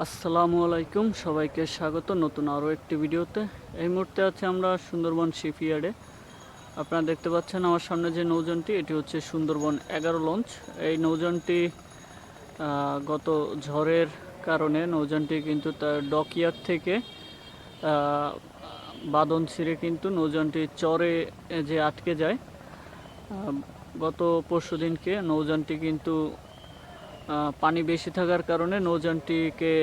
আসসালামু আলাইকুম, সবাইকে স্বাগত নতুন আরও একটি ভিডিওতে। এই মুহূর্তে আছে আমরা সুন্দরবন শিপইয়ার্ডে। আপনারা দেখতে পাচ্ছেন আমার সামনে যে নৌযানটি, এটি হচ্ছে সুন্দরবন 11 লঞ্চ। এই নৌযানটি গত ঝড়ের কারণে নৌযানটি কিন্তু তার ডকইয়ার্ড থেকে বাঁধন ছিঁড়ে কিন্তু নৌযানটি চরে যে আটকে যায়। গত পরশু দিনকে নৌযানটি কিন্তু পানি বেশি থাকার কারণে নৌযানটিকে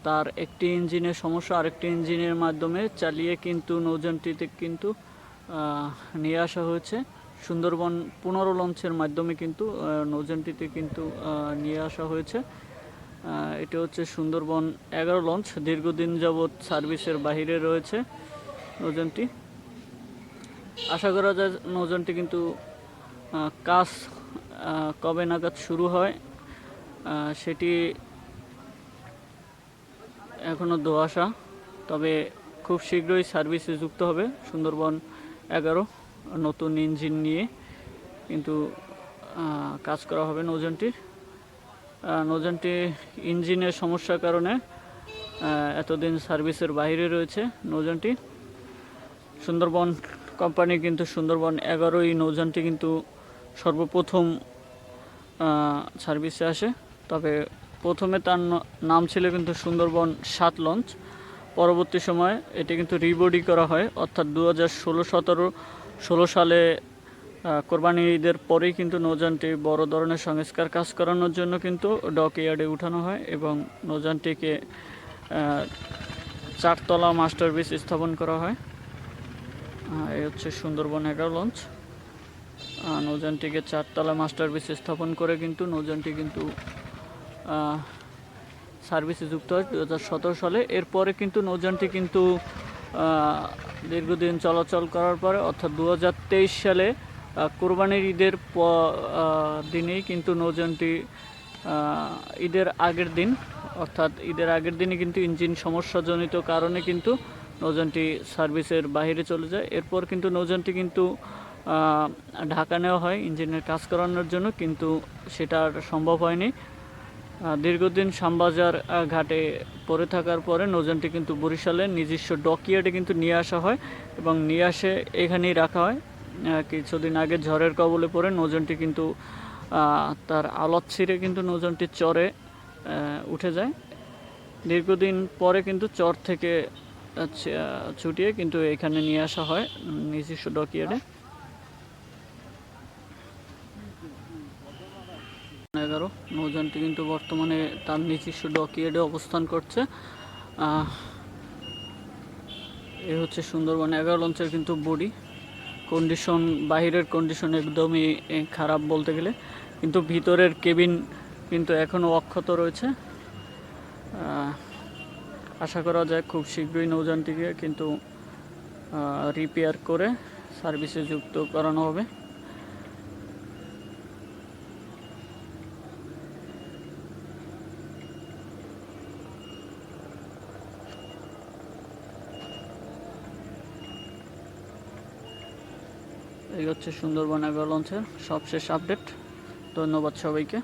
তার একটি ইঞ্জিনের সমস্যা আরেকটি ইঞ্জিনের মাধ্যমে চালিয়ে কিন্তু নৌযানটিতে কিন্তু নিয়ে আসা হয়েছে। সুন্দরবন 15 লঞ্চের মাধ্যমে কিন্তু নৌযানটিতে কিন্তু নিয়ে আসা হয়েছে। এটি হচ্ছে সুন্দরবন 11 লঞ্চ। দীর্ঘদিন যাবৎ সার্ভিসের বাহিরে রয়েছে নৌযানটি। আশা করা যায় নৌযানটি কিন্তু কাজ কবে নাগাদ শুরু হয় সেটি এখনও দোআশা, তবে খুব শীঘ্রই সার্ভিসে যুক্ত হবে সুন্দরবন 11 নতুন ইঞ্জিন নিয়ে কিন্তু কাজ করা হবে নৌযানটির। নৌযানটি ইঞ্জিনের সমস্যার কারণে এতদিন সার্ভিসের বাইরে রয়েছে নৌযানটি। সুন্দরবন কোম্পানি কিন্তু সুন্দরবন 11 নৌযানটি কিন্তু সর্বপ্রথম সার্ভিসে আসে। তবে প্রথমে তার নাম ছিল কিন্তু সুন্দরবন 7 লঞ্চ। পরবর্তী সময়ে এটি কিন্তু রিবডি করা হয়, অর্থাৎ 2016 সালে কোরবানি ঈদের পরেই কিন্তু নৌযানটি বড় ধরনের সংস্কার কাজ করানোর জন্য কিন্তু ডকইয়ার্ডে উঠানো হয় এবং নৌযানটিকে 4তলা মাস্টারপিস স্থাপন করা হয়। এই হচ্ছে সুন্দরবন 11 লঞ্চ। নৌযানটিকে 4তলা মাস্টারপিস স্থাপন করে কিন্তু নৌযানটি কিন্তু সার্ভিসে যুক্ত হয় 2017 সালে। এরপরে কিন্তু নৌযানটি কিন্তু দীর্ঘদিন চলাচল করার পরে অর্থাৎ 2023 সালে কোরবানির ঈদের দিনেই কিন্তু নৌযানটি ঈদের আগের দিন অর্থাৎ ঈদের আগের দিনই কিন্তু ইঞ্জিন সমস্যাজনিত কারণে কিন্তু নৌযানটি সার্ভিসের বাইরে চলে যায়। এরপর কিন্তু নৌযানটি কিন্তু ঢাকা নেওয়া হয় ইঞ্জিনের কাজ করানোর জন্য, কিন্তু সেটা আর সম্ভব হয়নি। দীর্ঘদিন শ্যামবাজার ঘাটে পড়ে থাকার পরে নৌযানটি কিন্তু বরিশালের নিজস্ব ডকইয়ার্ডে কিন্তু নিয়ে আসা হয় এবং নিয়ে আসে এখানেই রাখা হয়। কিছুদিন আগে ঝড়ের কবলে পড়ে নৌযানটি কিন্তু তার আলত ছিঁড়ে কিন্তু নৌযানটি চরে উঠে যায়। দীর্ঘদিন পরে কিন্তু চর থেকে ছুটিয়ে কিন্তু এখানে নিয়ে আসা হয় নিজস্ব ডকইয়ার্ডে। 11 নৌযানটি কিন্তু বর্তমানে তার নিজস্ব ডকইয়ার্ডে অবস্থান করছে। এ হচ্ছে সুন্দরবন 11 লঞ্চের কিন্তু বডি কন্ডিশন, বাহিরের কন্ডিশন একদমই খারাপ বলতে গেলে, কিন্তু ভিতরের কেবিন কিন্তু এখনও অক্ষত রয়েছে। আশা করা যায় খুব শীঘ্রই নৌযানটিকে কিন্তু রিপেয়ার করে সার্ভিসে যুক্ত করানো হবে। এই হচ্ছে সুন্দরবন 11 লঞ্চের সবশেষ আপডেট। ধন্যবাদ সবাইকে।